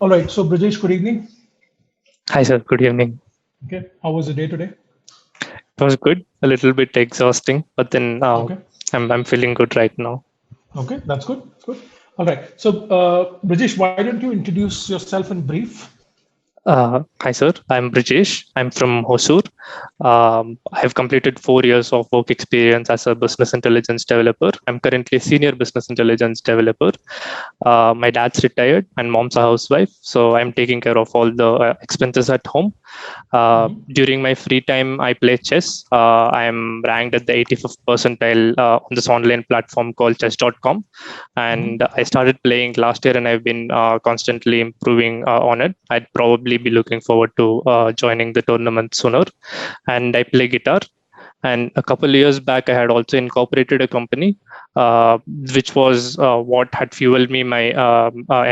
All right. So, Brijesh, good evening. Hi, sir. Good evening. Okay. How was the day today? It was good, a little bit exhausting, but then Okay. I'm feeling good right now. Okay. That's good. That's good. All right. So, Brijesh, why don't you introduce yourself in brief? Hi, sir. I'm Brijesh. I'm from Hosur. I have completed 4 years of work experience as a business intelligence developer. I'm currently a senior business intelligence developer. My dad's retired and mom's a housewife, so I'm taking care of all the expenses at home. Hmm. During my free time, I play chess. I'm ranked at the 85th percentile on this online platform called chess.com. And Hmm. I started playing last year and I've been constantly improving on it. I'd probably be looking forward to joining the tournament sooner. And I play guitar. And a couple of years back, I had also incorporated a company, which was what had fueled me my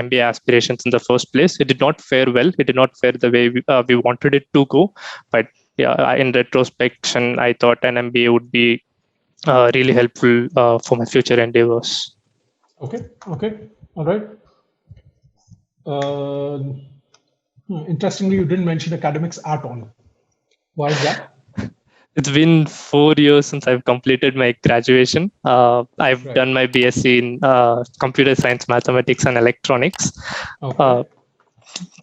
MBA aspirations in the first place. It did not fare well. It did not fare the way we wanted it to go. But yeah, in retrospection, I thought an MBA would be really helpful for my future endeavors. Okay. Okay. All right. Uh, Interestingly, you didn't mention academics at all. Why is that? It's been 4 years since I've completed my graduation. I've Right. done my BSc in computer science, mathematics, and electronics. Okay. Uh,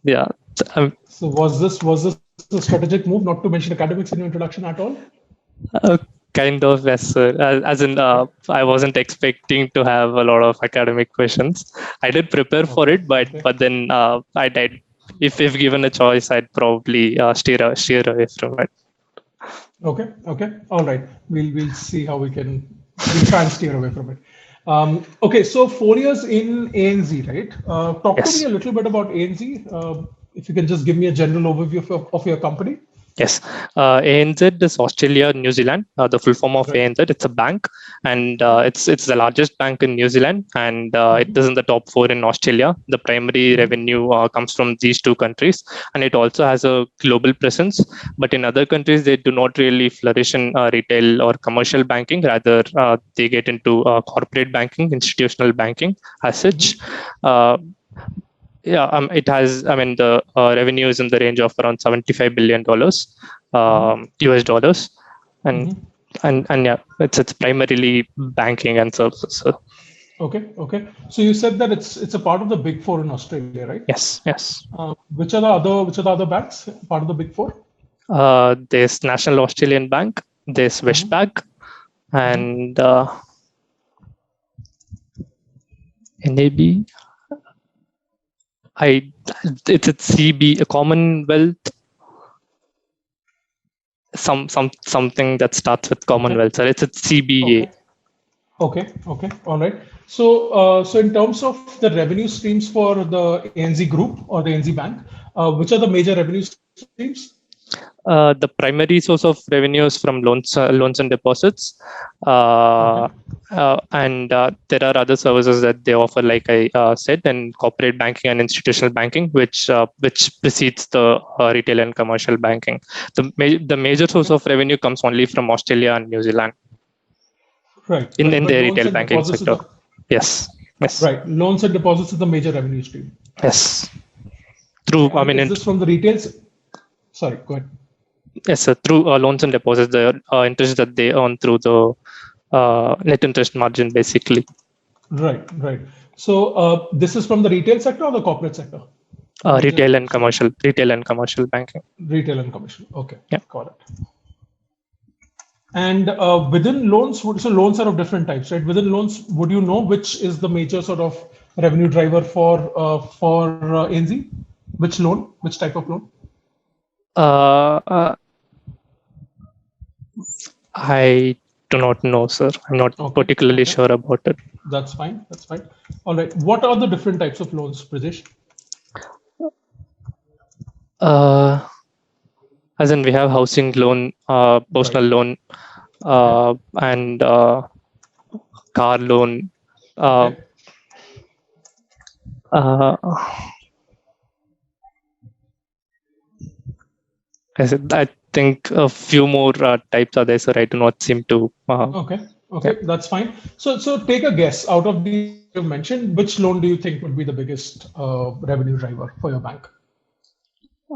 yeah, um, So, was this a strategic move not to mention academics in your introduction at all? uh, kind of yes, sir. As in, Okay. I wasn't expecting to have a lot of academic questions. I did prepare for Okay. it, but Okay. then I did. If given a choice, I'd probably steer away from it. Okay, okay, all right. We'll see how we'll try and steer away from it. Okay, so 4 years in ANZ, right? Talk to me Yes. a little bit about ANZ. If you can just give me a general overview of your company. Yes, ANZ is Australia, New Zealand. The full form of Right. ANZ, it's a bank, and Okay. it's the largest bank in New Zealand, and it Hmm. is in the top four in Australia. The primary Hmm. revenue comes from these two countries, and it also has a global presence. But in other countries, they do not really flourish in retail or commercial banking. Rather, they get into corporate banking, institutional banking as such. Hmm. Uh, yeah, it has. I mean, the revenue is in the range of around $75 billion, Hmm. US dollars, and Hmm. and yeah, it's primarily banking and services. So, Okay, okay. So you said that it's a part of the Big Four in Australia, right? yes, yes. Which are the other banks part of the Big Four? There's National Australian Bank, there's Hmm. Westpac, Hmm. and NAB. I it's a CB, a Commonwealth, something that starts with Okay, Commonwealth. So it's a CBA. okay. Okay, okay, all right. So in terms of the revenue streams for the ANZ Group or the ANZ Bank, which are the major revenue streams? The primary source of revenue is from loans and deposits, Okay, and there are other services that they offer, like I said, in corporate banking and institutional banking, which precedes the retail and commercial banking. The major source okay, of revenue comes only from Australia and New Zealand right, in right. in But the loans retail and banking deposits is sector. the Yes, yes, right. Loans and deposits is the major revenue stream. yes. Okay, Through I and mean, is this from the retails? Sorry, go ahead. yes, sir, through loans and deposits, the interest that they earn through the net interest margin, basically. Right, right. So this is from the retail sector or the corporate sector? Major source. Retail and commercial banking. Retail and commercial. Okay, Yeah. got it. And within loans, so loans are of different types, right? Within loans, would you know which is the major sort of revenue driver for ANZ? Which loan? Which type of loan? Uh, uh, I do not know, sir. I'm not Okay, particularly okay, sure about it. that's fine. That's fine. All right. What are the different types of loans, Pradesh? Uh, as in, we have housing loan, Right. personal loan, Okay. and car loan. Uh, Okay. uh, I think a few more types are there, sir. I do not seem to. Okay. Yeah. Okay. That's fine. So take a guess out of these you've mentioned, which loan do you think would be the biggest revenue driver for your bank?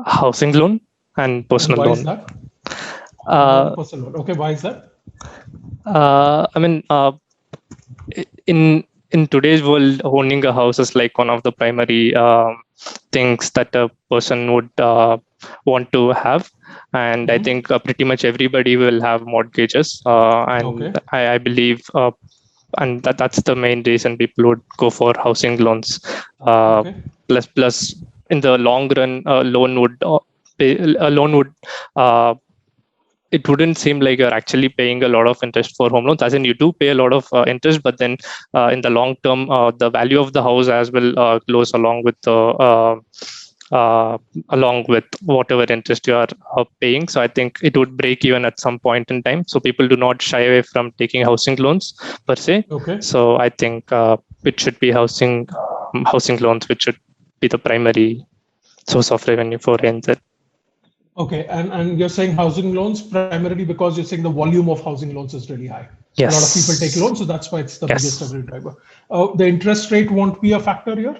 Housing loan and And personal why is loan. that? Home loan Uh, and personal loan. Okay, why is that? I mean, in today's world, owning a house is like one of the primary things that a person would want to have, and I think pretty much everybody will have mortgages, and Okay. I believe. And that's the main reason people would go for housing loans. Okay. Plus, in the long run, a loan would it wouldn't seem like you're actually paying a lot of interest for home loans. As in, you do pay a lot of interest, but then in the long term, the value of the house as well goes along with whatever interest you are paying. So I think it would break even at some point in time. So people do not shy away from taking housing loans per se. Okay. So I think it should be housing loans, which should be the primary source of revenue for NZ. Okay. And you're saying housing loans primarily because you're saying the volume of housing loans is really high. A lot of people take Yes. loans, so that's why it's the biggest Yes. revenue driver. The interest rate won't be a factor here.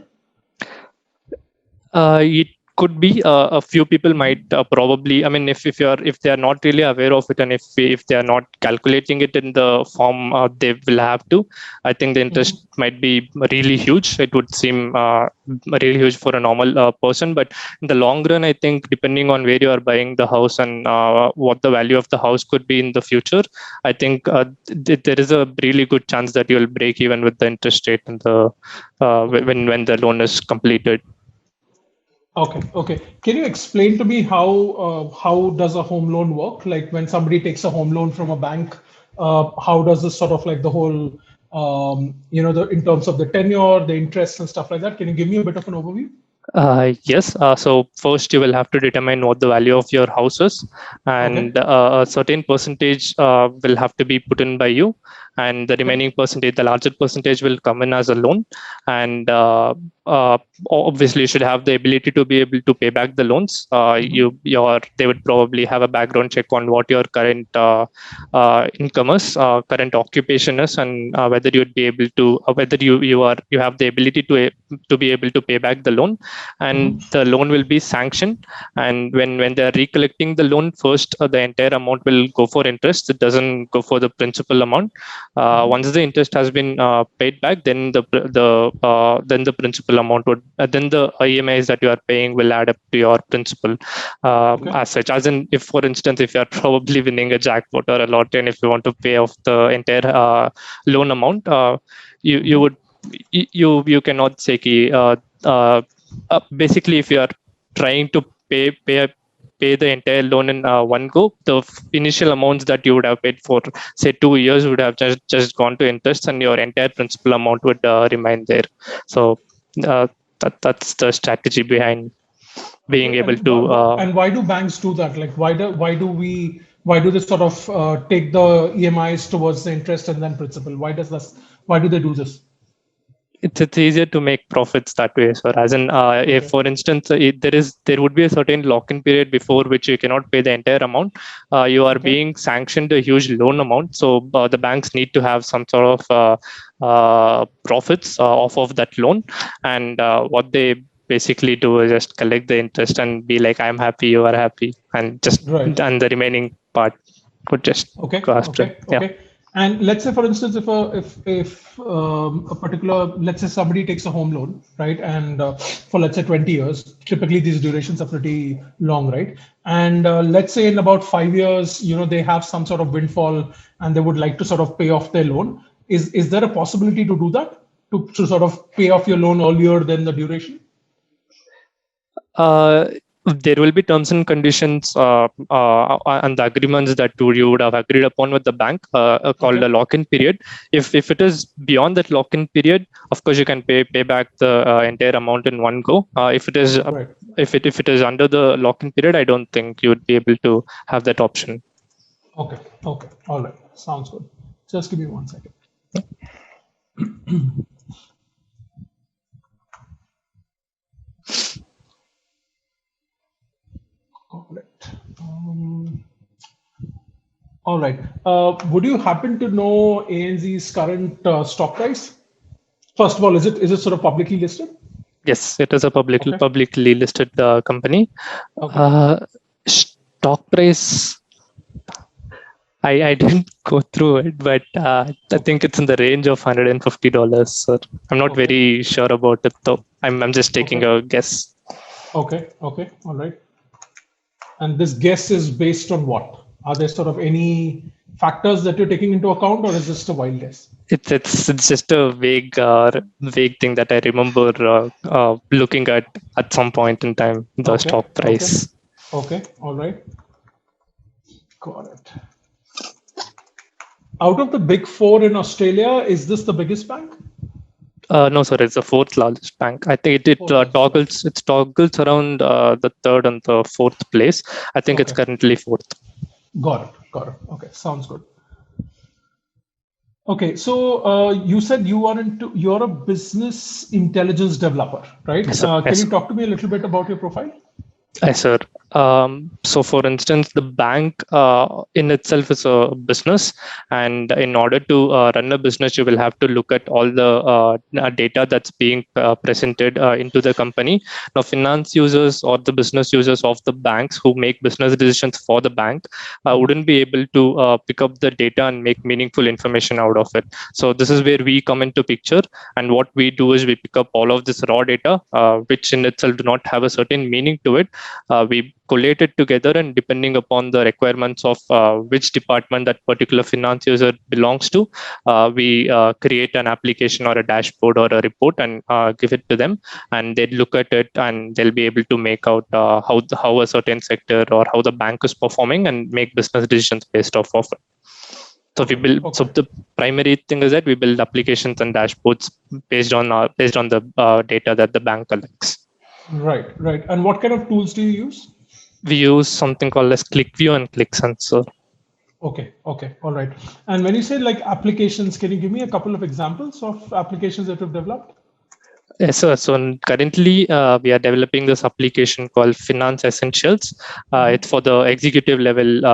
It could be a few people might probably. I mean, if they are not really aware of it, and if they are not calculating it in the form they will have to, I think the interest might be really huge. It would seem really huge for a normal person, but in the long run, I think depending on where you are buying the house and what the value of the house could be in the future, I think there is a really good chance that you will break even with the interest rate and the when the loan is completed. Okay, okay. Can you explain to me how does a home loan work? Like when somebody takes a home loan from a bank, how does this sort of like the whole, the in terms of the tenure, the interest and stuff like that? Can you give me a bit of an overview? Yes. So first, you will have to determine what the value of your house is, Okay, and a certain percentage will have to be put in by you, and the okay, remaining percentage, the larger percentage, will come in as a loan. And obviously, you should have the ability to be able to pay back the loans. They would probably have a background check on what your current income is, current occupation is, and whether you'd be able to, whether you have the ability to be able to pay back the loan, and the loan will be sanctioned. And when they are recollecting the loan, first the entire amount will go for interest. It doesn't go for the principal amount. Once the interest has been paid back, then the principal amount would then the EMIs that you are paying will add up to your principal okay, as such. As in, if for instance, if you are probably winning a jackpot or a lottery, and if you want to pay off the entire loan amount, you would you cannot say uh, basically, if you are trying to pay the entire loan in one go, the initial amounts that you would have paid for say 2 years would have just gone to interest, and your entire principal amount would remain there. So uh, that's the strategy behind being okay. able And to why do banks do that? Like why do they sort of take the EMIs towards the interest and then principal? Why do they do this? it's easier to make profits that way. So as in if Okay, for instance there would be a certain lock-in period before which you cannot pay the entire amount, you are okay, being sanctioned a huge loan amount, so the banks need to have some sort of profits off of that loan. And what they basically do is just collect the interest and be like, I'm happy, you are happy, and just right. and the remaining part could just Okay, go after. okay, Yeah. okay. And let's say, for instance, if a particular, let's say somebody takes a home loan, right, and for let's say 20 years, typically these durations are pretty long, right? And let's say in about 5 years, they have some sort of windfall and they would like to sort of pay off their loan. Is there a possibility to do that to sort of pay off your loan earlier than the duration? Uh, there will be terms and conditions and the agreements that you would have agreed upon with the bank called a Okay, lock-in period. If it is beyond that lock-in period, of course you can pay back the entire amount in one go. If it is right. if it is under the lock-in period, I don't think you would be able to have that option. Okay, okay. All right. Sounds good. Just give me 1 second. All right. All right. Would you happen to know ANZ's current stock price? First of all, is it sort of publicly listed? Yes, it is a publicly listed company. Okay. Stock price, I didn't go through it, but I think it's in the range of $150. So I'm not very sure about it, though. I'm just taking a guess. Okay. Okay. All right. And this guess is based on what? Are there sort of any factors that you're taking into account, or is this just a wild guess? It's just a vague thing that I remember looking at some point in time, the stock price. Okay. All right. Got it. Out of the big four in Australia, is this the biggest bank? No, sir, it's the fourth largest bank. I think it toggles around the third and the fourth place. I think it's currently fourth. Got it. Okay, sounds good. Okay, so you said you're a business intelligence developer, right? Yes, sir. Can you talk to me a little bit about your profile? Yes, sir. So, for instance, the bank in itself is a business, and in order to run a business, you will have to look at all the data that's being presented into the company. Now, finance users or the business users of the banks who make business decisions for the bank wouldn't be able to pick up the data and make meaningful information out of it. So, this is where we come into picture, and what we do is we pick up all of this raw data, which in itself do not have a certain meaning to it. We collate it together, and depending upon the requirements of which department that particular finance user belongs to, we create an application or a dashboard or a report and give it to them, and they look at it and they'll be able to make out how a certain sector or how the bank is performing and make business decisions based off of it. So we build. So the primary thing is that we build applications and dashboards based on the data that the bank collects. Right. And what kind of tools do you use? We use something called as ClickView and ClickSensor. Okay. All right. And when you say like applications, can you give me a couple of examples of applications that you've developed? Yes, sir. So currently we are developing this application called Finance Essentials. It's for the executive level,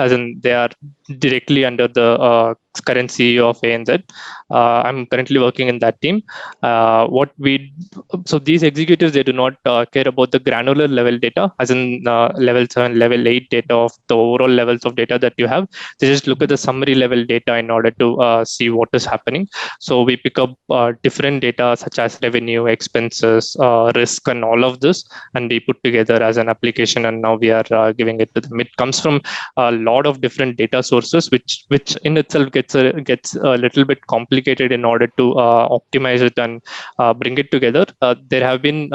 as in they are directly under the current CEO of ANZ. I'm currently working in that team. So these executives, they do not care about the granular level data, as in level 7, level 8 data of the overall levels of data that you have. They just look at the summary level data in order to see what is happening. So we pick up different data such as revenue, expenses, risk, and all of this, and we put together as an application. And now we are giving it to them. It comes from a lot of different data sources, which in itself gets a little bit complicated in order to optimize it and bring it together. There have been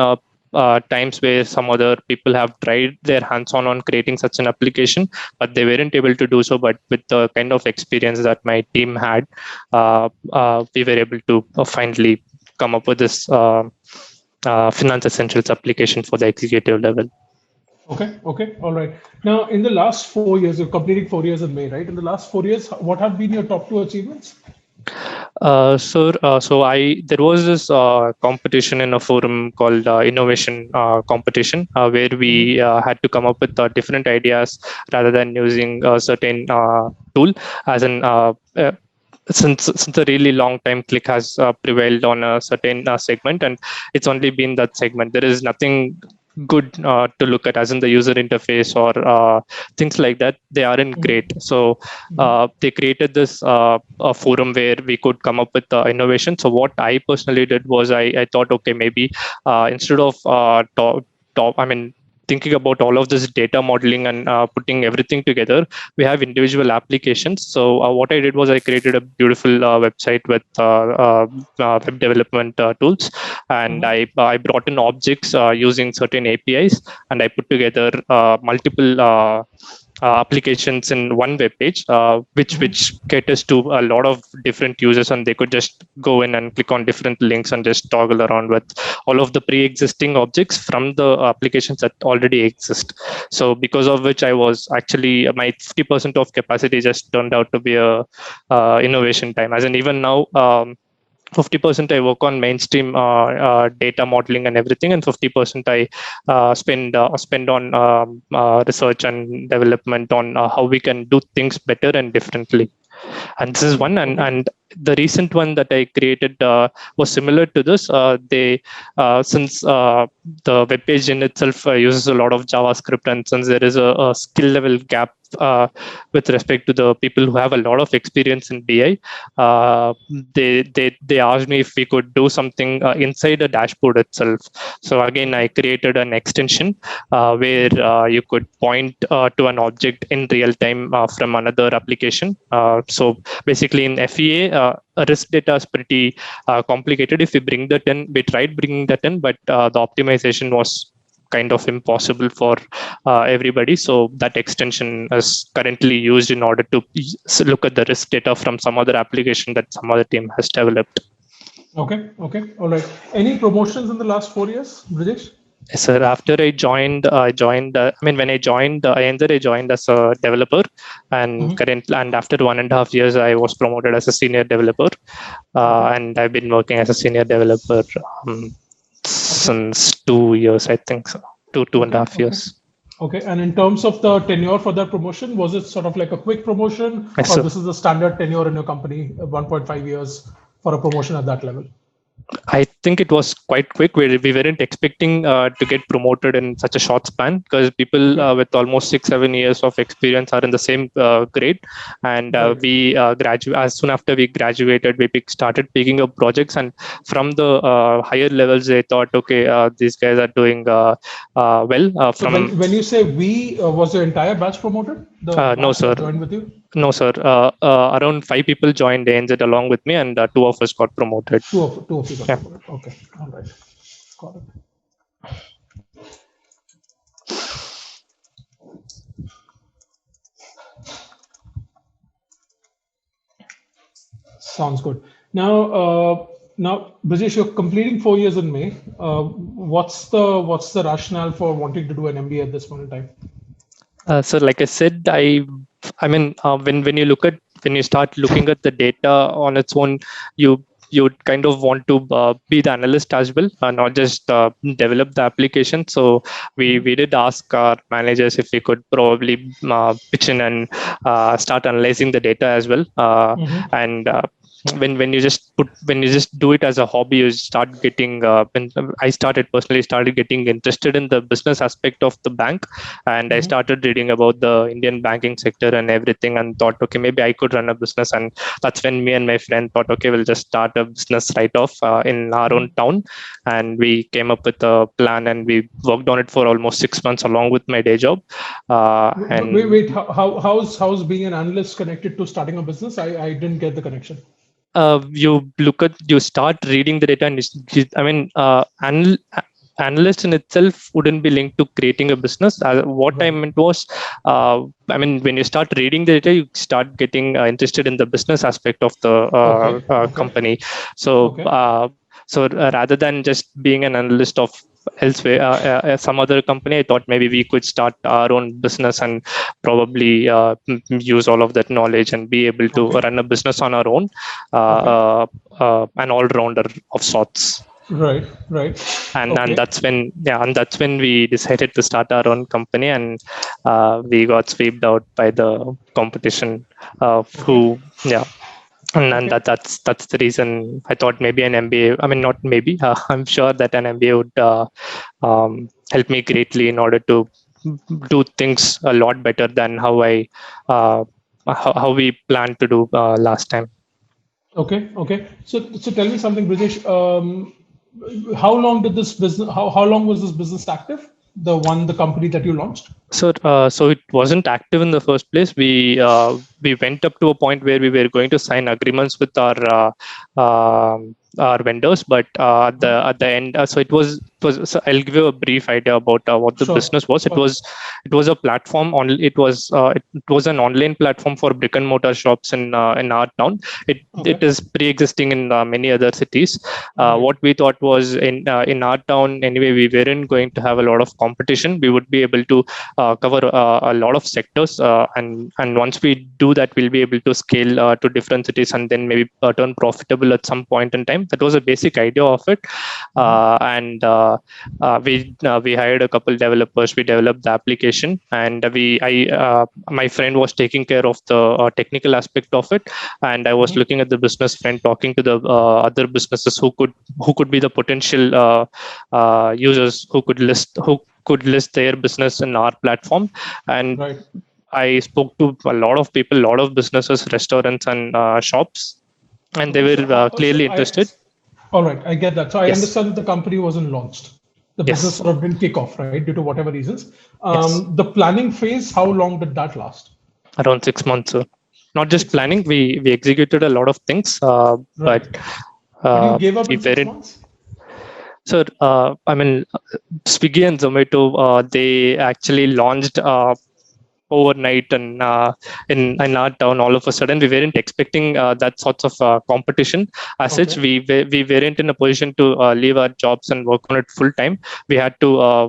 times where some other people have tried their hands on creating such an application, but they weren't able to do so. But with the kind of experience that my team had, we were able to finally come up with this Finance Essentials application for the executive level. Okay. All right. Now, in the last 4 years, you're completing 4 years in May, right? In the last 4 years, what have been your top 2 achievements? So there was this competition in a forum called innovation competition, where we had to come up with different ideas rather than using a certain tool. As in, since a really long time, Click has prevailed on a certain segment, and it's only been that segment. There is nothing good to look at, as in the user interface or things like that. They aren't great. So they created this a forum where we could come up with innovation. So what I personally did was I thought, okay, maybe instead of thinking about all of this data modeling and putting everything together, we have individual applications. So what I did was I created a beautiful website with web development tools, and I brought in objects using certain APIs, and I put together multiple applications in one web page, which caters to a lot of different users, and they could just go in and click on different links and just toggle around with all of the pre-existing objects from the applications that already exist. So because of which I was actually, my 50% of capacity just turned out to be a innovation time. As in, even now, 50% I work on mainstream data modeling and everything, and 50% I spend on research and development on how we can do things better and differently. And this is one, and the recent one that I created was similar to this. Since the web page in itself uses a lot of JavaScript, and since there is a skill level gap with respect to the people who have a lot of experience in BI, they asked me if we could do something inside the dashboard itself. So again, I created an extension where you could point to an object in real time from another application. So basically in FEA, risk data is pretty complicated. If we bring that in, we tried bringing that in, but the optimization was kind of impossible for everybody. So that extension is currently used in order to look at the risk data from some other application that some other team has developed. Okay. All right. Any promotions in the last 4 years, Brijesh? Yes, sir. After I joined, when I joined INZ, I joined as a developer, and after 1.5 years, I was promoted as a senior developer, and I've been working as a senior developer since 2 years, I think so. 2.5 years. Okay, and in terms of the tenure for that promotion, was it sort of like a quick promotion, yes, or this is the standard tenure in your company, 1.5 years for a promotion at that level? I think it was quite quick. We weren't expecting to get promoted in such a short span, because people with almost 6-7 years of experience are in the same grade, and we graduate as soon after we graduated. We started picking up projects, and from the higher levels, they thought, okay, these guys are doing well. So when you say we, was your entire batch promoted? No, sir. Joined with you? No, sir. Around 5 people joined ANZ along with me, and 2 of us got promoted. Two of you got promoted. Okay, all right, got it. Sounds good. Now, Brijesh, you're completing 4 years in May. What's the rationale for wanting to do an MBA at this point in time? So, like I said, when you start looking at the data on its own, you kind of want to be the analyst as well, not just develop the application. So we did ask our managers if we could probably pitch in and start analyzing the data as well. And when you just do it as a hobby, you start getting when I personally started getting interested in the business aspect of the bank, and I started reading about the Indian banking sector and everything, and thought, okay, maybe I could run a business. And that's when me and my friend thought, okay, we'll just start a business right off in our own town. And we came up with a plan, and we worked on it for almost 6 months along with my day job. And wait, how's being an analyst connected to starting a business? I didn't get the connection. You start reading the data, and analyst in itself wouldn't be linked to creating a business. What I meant was, when you start reading the data, you start getting interested in the business aspect of the company. So, rather than just being an analyst of elsewhere, some other company, I thought maybe we could start our own business and probably use all of that knowledge and be able to run a business on our own, an all-rounder of sorts. Right. And that's when we decided to start our own company, and we got swept out by the competition. And that's the reason I thought maybe an MBA. I'm sure that an MBA would help me greatly in order to do things a lot better than how we planned to do last time. Okay. So tell me something, Brijesh. How long did this business? How long was this business active? The company that you launched? So it wasn't active in the first place. We went up to a point where we were going to sign agreements with our vendors, but at the end, so it was. So I'll give you a brief idea about what the business was. It was a platform. It was an online platform for brick and mortar shops in our town. It is pre-existing in many other cities. What we thought was in our town anyway, we weren't going to have a lot of competition. We would be able to cover a lot of sectors, and once we do that, we'll be able to scale to different cities, and then maybe turn profitable at some point in time. time. That was a basic idea of it. And we hired a couple developers. We developed the application, and my friend was taking care of the technical aspect of it, and I was looking at the business front, talking to the other businesses who could be the potential users who could list their business in our platform. And Right. I spoke to a lot of people, a lot of businesses, restaurants, and shops, and they Okay. were clearly interested. All right, I get that. So I Yes, understand that the company wasn't launched. The business yes, sort of didn't kick off, right, due to whatever reasons. yes. The planning phase, how long did that last? Around 6 months. Not just 6 months. planning, we executed a lot of things, but Right. But you gave up we in six weren't. months? So, I mean, Swiggy and Zomato, they actually launched overnight, and in our town, all of a sudden we weren't expecting that sorts of competition. As such, Okay. we weren't in a position to leave our jobs and work on it full time. We had to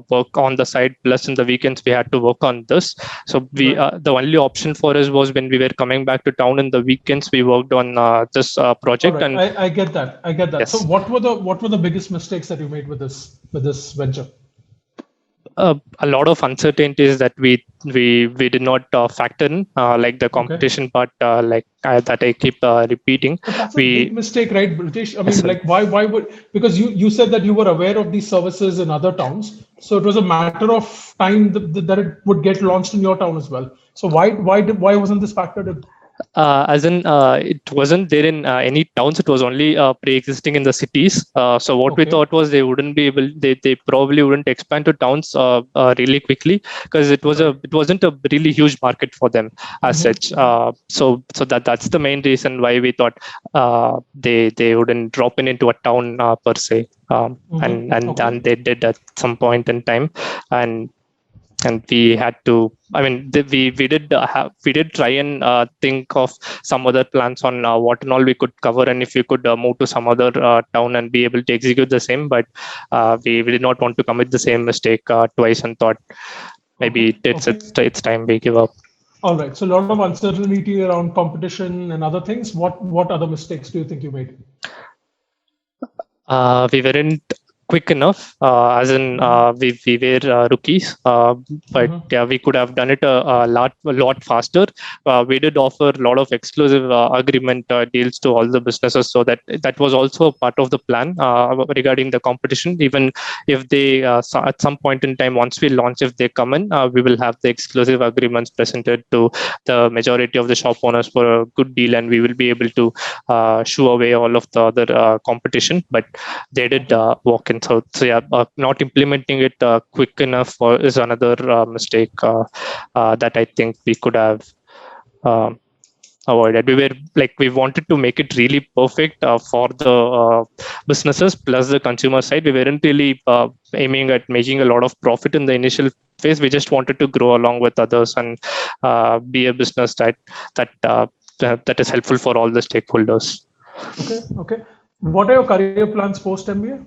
work on the side, plus in the weekends we had to work on this. So Right. the only option for us was when we were coming back to town in the weekends, we worked on this All project. right. And I get that. I get that. So yes, what were the biggest mistakes that you made with this venture? a lot of uncertainties that we did not factor in, like the Okay. competition part, that I keep repeating. But that's a big We mistake, right, British? I Yes, mean, sir. like, why would, because you said that you were aware of these services in other towns, so it was a matter of time that it would get launched in your town as well. So why wasn't this factored in? As in, it wasn't there in any towns. It was only pre-existing in the cities. So what we Okay. thought was they wouldn't be able. They probably wouldn't expand to towns really quickly, because Right. it wasn't a really huge market for them as such. Mm-hmm. So that's the main reason why we thought they wouldn't drop into a town per se. Okay. And they did at some point in time. And we had to, I mean, we did try and think of some other plans on what and all we could cover, and if we could move to some other town and be able to execute the same. But we did not want to commit the same mistake twice, and thought maybe Okay. Okay. it's time we give up. All right. So a lot of uncertainty around competition and other things. What other mistakes do you think you made? We weren't quick enough, as in we were rookies, but yeah, we could have done it a lot faster. We did offer a lot of exclusive agreement deals to all the businesses, so that was also a part of the plan regarding the competition. Even if they at some point in time, once we launch, if they come in, we will have the exclusive agreements presented to the majority of the shop owners for a good deal, and we will be able to shoo away all of the other competition. But they did walk in. So yeah, not implementing it quick enough is another mistake that I think we could have avoided. We wanted to make it really perfect for the businesses plus the consumer side. We weren't really aiming at making a lot of profit in the initial phase. We just wanted to grow along with others and be a business that is helpful for all the stakeholders. Okay. Okay. What are your career plans post MBA?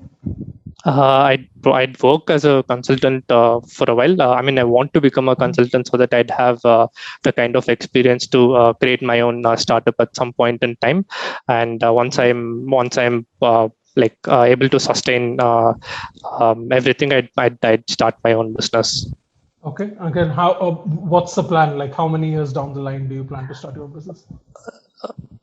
I'd work as a consultant for a while. I mean, I want to become a consultant so that I'd have the kind of experience to create my own startup at some point in time. And once I'm able to sustain everything, I'd start my own business. Okay. Again, what's the plan? Like, how many years down the line do you plan to start your business?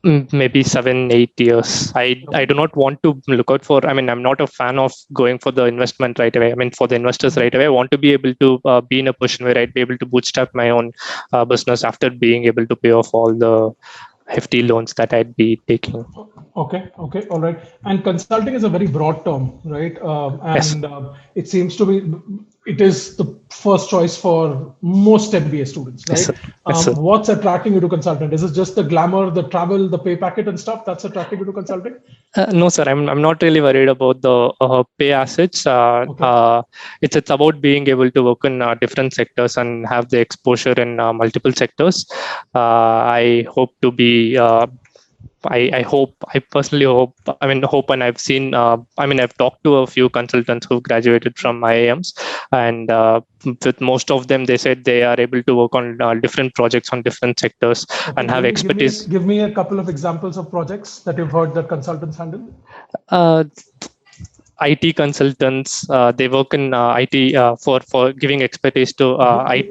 Maybe 7-8 years. I do not want to look out for, I mean, I'm not a fan of going for the investment right away. I mean, for the investors right away, I want to be able to be in a position where I'd be able to bootstrap my own business after being able to pay off all the hefty loans that I'd be taking. Okay, okay, all right. And consulting is a very broad term, right? Yes. And it seems to be, it is the first choice for most MBA students, Yes, right? sir. Yes, sir. What's attracting you to consultant? Is it just the glamour, the travel, the pay packet and stuff that's attracting you to consulting? No, sir. I'm not really worried about the pay assets. Okay. It's about being able to work in different sectors and have the exposure in multiple sectors. I hope to be I personally hope, and I've seen, I've talked to a few consultants who've graduated from IIMs, and with most of them, they said they are able to work on different projects on different sectors and have expertise. Give me a couple of examples of projects that you've heard that consultants handle. IT consultants, they work in IT for giving expertise to IT.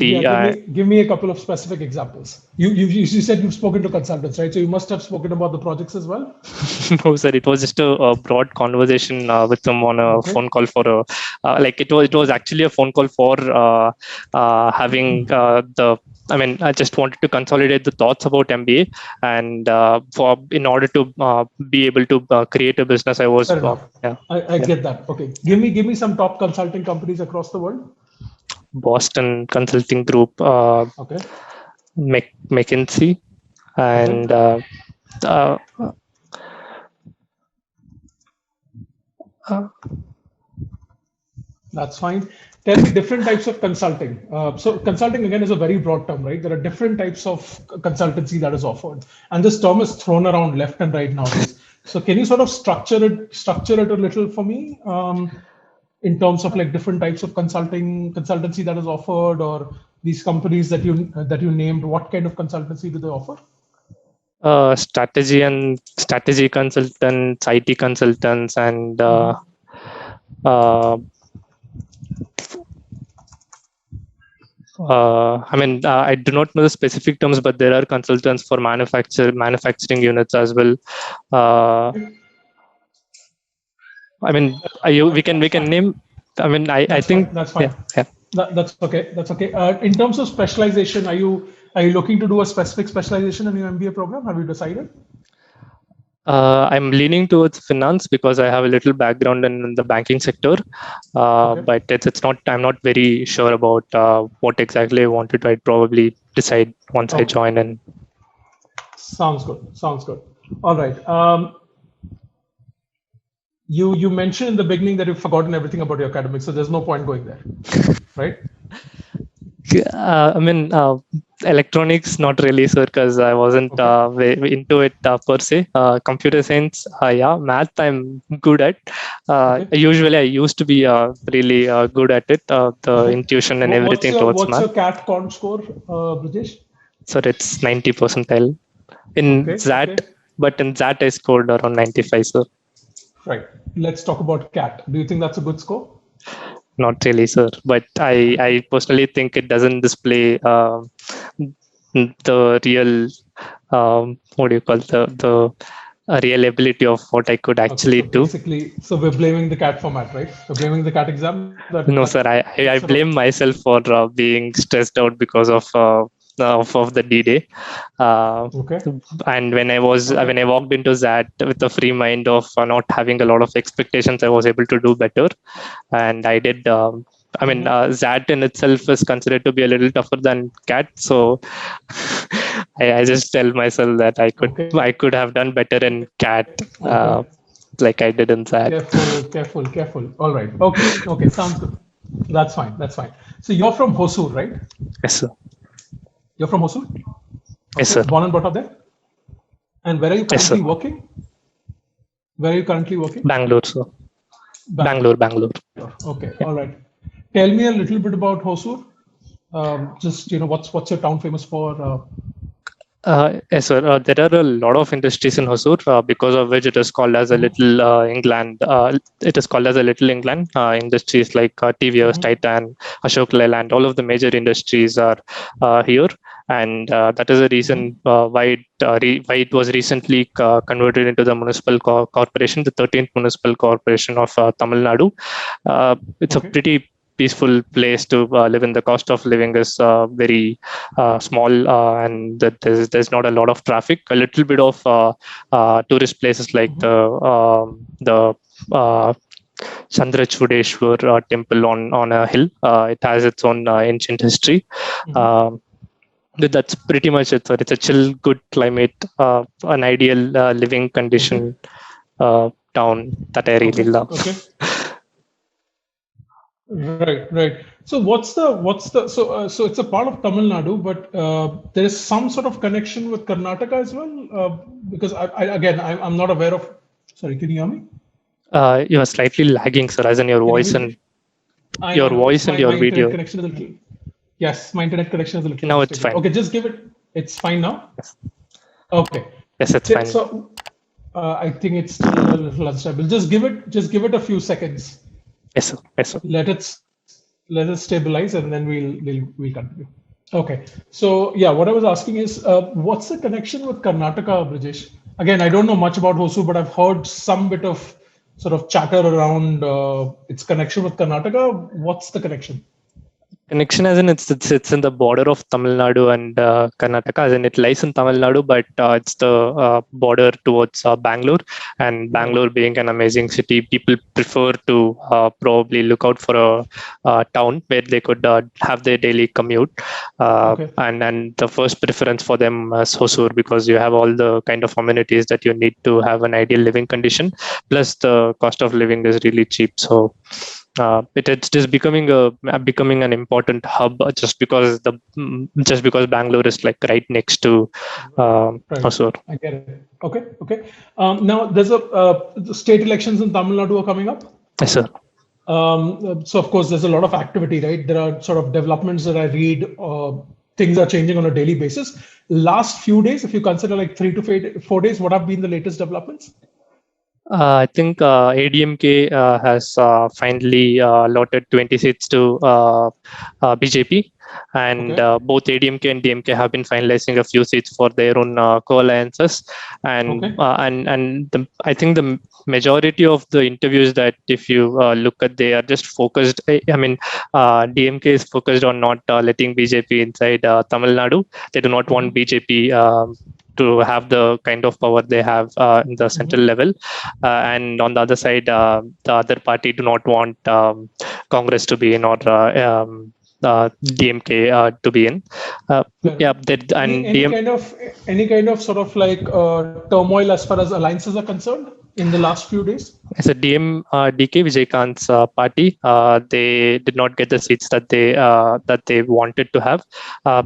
Give me a couple of specific examples. You said you've spoken to consultants, right? So you must have spoken about the projects as well. No, sir. It was just a broad conversation with them on a phone call for a it was actually a phone call for having I just wanted to consolidate the thoughts about MBA, and in order to be able to create a business, I was. I get that. Okay, give me some top consulting companies across the world. Boston Consulting Group. Okay. McKinsey, and. That's fine. Tell me different types of consulting. So consulting again is a very broad term, right? There are different types of consultancy that is offered, and this term is thrown around left and right nowadays. So can you sort of structure it a little for me in terms of like different types of consultancy that is offered, or these companies that you named? What kind of consultancy do they offer? Strategy consultants, IT consultants, and I do not know the specific terms, but there are consultants for manufacturing units as well. We can name. I think that's fine. Yeah. That's okay. That's okay. In terms of specialization, are you looking to do a specific specialization in your MBA program? Have you decided? I'm leaning towards finance because I have a little background in the banking sector, but it's not. I'm not very sure about what exactly I wanted. I'd probably decide once I join in. Sounds good. Sounds good. All right. You mentioned in the beginning that you've forgotten everything about your academics, so there's no point going there, right? Electronics, not really, sir, because I wasn't into it per se. Computer science, math, I'm good at. Usually, I used to be really good at it. The intuition and everything towards math. What's your CAT Con score, Brijesh? Sir, it's 90 percentile in ZAT, but in ZAT I scored around 95, sir. Right. Let's talk about CAT. Do you think that's a good score? Not really, sir. But I personally think it doesn't display the real what do you call the real ability of what I could actually do. Basically, so we're blaming the CAT format, right? We're blaming the CAT exam. No, sir. I blame myself for being stressed out because of the D-Day. And when I walked into ZAT with a free mind of not having a lot of expectations, I was able to do better. And I did. ZAT in itself is considered to be a little tougher than CAT. So I just tell myself that I could have done better in CAT. Like I did in ZAT. Careful. All right. Okay. Sounds good. That's fine. So you're from Hosur, right? Yes, sir. You're from Hosur? Okay. Yes, sir. Born and brought up there? And where are you currently working? Bangalore, sir. Bangalore. Okay. Yeah. All right. Tell me a little bit about Hosur. Just, what's your town famous for? Yes, sir. There are a lot of industries in Hosur, because of which it is called as a little England. It is called as a little England. Industries like TVS, Titan, Ashok Leyland, all of the major industries are here, and that is the reason why it was recently converted into the municipal corporation, the 13th municipal corporation of Tamil Nadu. It's a pretty peaceful place to live in. The cost of living is very small, and that there's not a lot of traffic. A little bit of tourist places like the Chandrachudeshwar temple on a hill. It has its own ancient history. That's pretty much it. It's a chill, good climate, an ideal living condition town that I really love. Right. So so it's a part of Tamil Nadu, but there is some sort of connection with Karnataka as well. Because I'm not aware of. Sorry, can you hear me? You are slightly lagging, sir, as in your Can you voice hear me? and I your know voice and my your internet video. connection is a little. Yes, my internet connection is a little Now it's unstable. fine. Okay, just give it. It's fine now. Yes, Okay. yes, it's fine. So I think it's still a little unstable. Just give it a few seconds. Yes, sir. Yes, sir. Let it stabilize, and then we'll continue. Okay. So yeah, what I was asking is, what's the connection with Karnataka, Brijesh? Again, I don't know much about Hosu, but I've heard some bit of sort of chatter around its connection with Karnataka. What's the connection? Connection as in it's in the border of Tamil Nadu and Karnataka, as in it lies in Tamil Nadu, but it's the border towards Bangalore. And Right. Bangalore being an amazing city, people prefer to probably look out for a town where they could have their daily commute. Okay. And the first preference for them is Hosur, because you have all the kind of amenities that you need to have an ideal living condition. Plus, the cost of living is really cheap. So it's just becoming an important hub, just because Bangalore is like right next to Right. Hosur. I get it. Okay. Okay. Now there's the state elections in Tamil Nadu are coming up. Yes, sir. So of course, there's a lot of activity, right? There are sort of developments that I read. Things are changing on a daily basis. Last few days, if you consider like 3 to 4 days, what have been the latest developments? I think ADMK has finally allotted 20 seats to BJP, and Okay. both ADMK and DMK have been finalizing a few seats for their own co-alliances. Okay. I think the majority of the interviews that if you look at, they are just focused. I mean, DMK is focused on not letting BJP inside Tamil Nadu. They do not want Mm-hmm. BJP. To have the kind of power they have in the central Mm-hmm. level, and on the other side, the other party do not want Congress to be in, or DMK to be in. Fair Yeah, enough. that Any and DM. any kind of sort of like turmoil as far as alliances are concerned in the last few days? As a DK Vijaykanth's party, they did not get the seats that they wanted to have,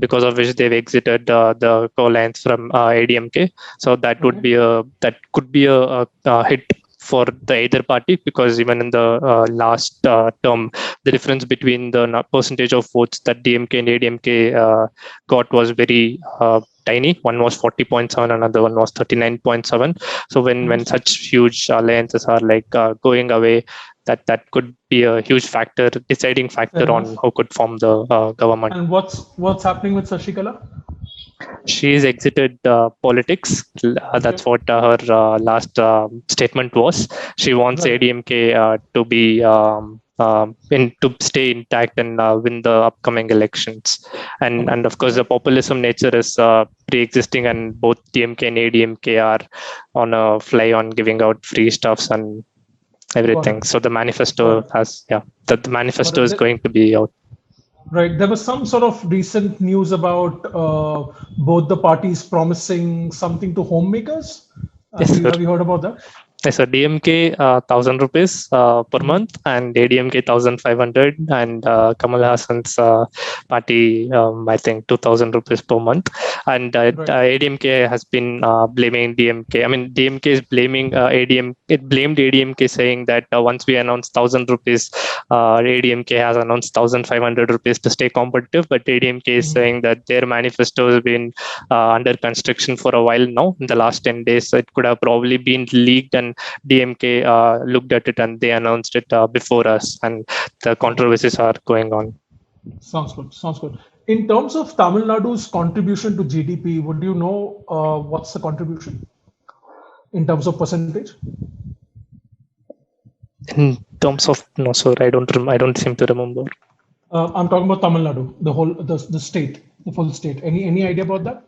because of which they've exited the alliance from ADMK. So Okay. that could be a hit for the either party, because even in the last term, the difference between the percentage of votes that DMK and ADMK got was very tiny. One was 40.7, another one was 39.7. So when Understood. such huge alliances are like going away, that could be a huge deciding Fair factor on enough. who could form the government. And what's happening with Sashikala? She's exited politics. That's Okay. what her last statement was. She wants Right. ADMK to be to stay intact and win the upcoming elections. Okay. And of course, Okay. the populism nature is pre-existing, and both DMK and ADMK are on a fly on giving out free stuffs and Got everything. it. So the Got manifesto it. has, yeah, the Got manifesto it. is going to be out. Right. There was some sort of recent news about both the parties promising something to homemakers. Yes, sir. Have you heard about that? Yes, so DMK 1,000 rupees per Mhm. month, and ADMK 1,500, and Kamal Hassan's party, I think 2,000 rupees per month. And Right. ADMK has been blaming DMK. I mean, DMK is blaming ADM. It blamed ADMK, saying that once we announced 1,000 rupees, ADMK has announced 1,500 rupees to stay competitive. But ADMK is Mhm. saying that their manifesto has been under construction for a while now. In the last 10 days, it could have probably been leaked, and DMK looked at it and they announced it before us, and the Got it. controversies are going on. Sounds good. Sounds good. In terms of Tamil Nadu's contribution to GDP, would you know what's the contribution in terms of percentage? In terms of, no, sir, I don't seem to remember. I'm talking about Tamil Nadu, the state, the full state. Any idea about that?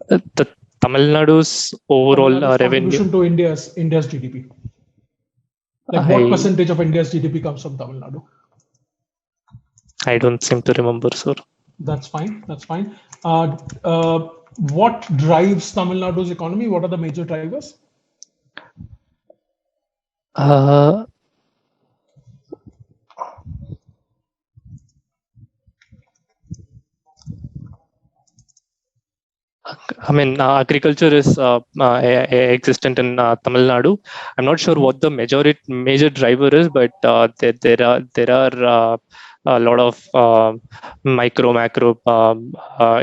The Tamil Nadu's Tamil overall Nadu's revenue, contribution to India's GDP. Like what I percentage of India's GDP comes from Tamil Nadu? I don't seem to remember, sir. That's fine. That's fine. Uh, uh, what drives Tamil Nadu's economy? What are the major drivers? Uh, I mean, agriculture is existent in Tamil Nadu. I'm not sure what the major driver is, but there are a lot of macro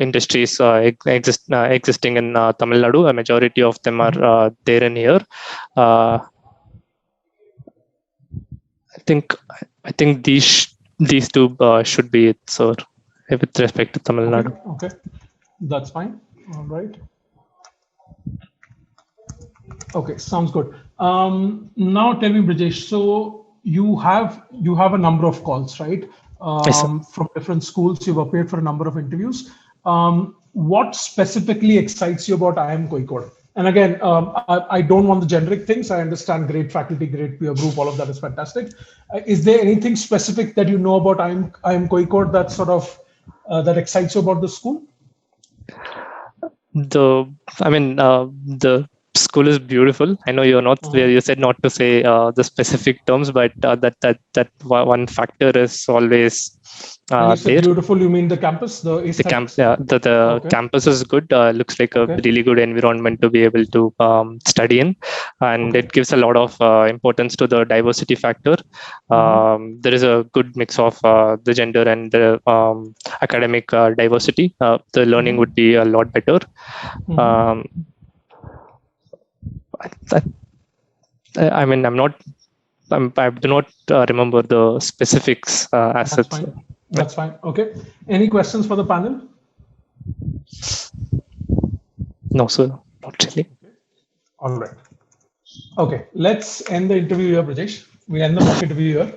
industries existing in Tamil Nadu. A majority of them are there and here. I think these two should be it, sir, with respect to Tamil Nadu. Okay, that's fine. All right. Okay, sounds good. Now tell me, Brijesh. So you have a number of calls, right? Yes, sir. From different schools. You've appeared for a number of interviews. What specifically excites you about IIM Kozhikode? And again, I don't want the generic things. I understand great faculty, great peer group, all of that is fantastic. Is there anything specific that you know about IIM Kozhikode that sort of that excites you about the school? The school is beautiful. I know you're not you said not to say the specific terms, but that one factor is always When you say there. beautiful, you mean the campus, the campus is good. Looks like a really good environment to be able to study in, and it gives a lot of importance to the diversity factor. There is a good mix of the gender and the academic diversity. The learning would be a lot better. I mean, I do not remember the specifics as such. That's fine. Okay. Any questions for the panel? No, sir. Not really. All right. Okay. Let's end the interview here, Brijesh. We end the mock interview here.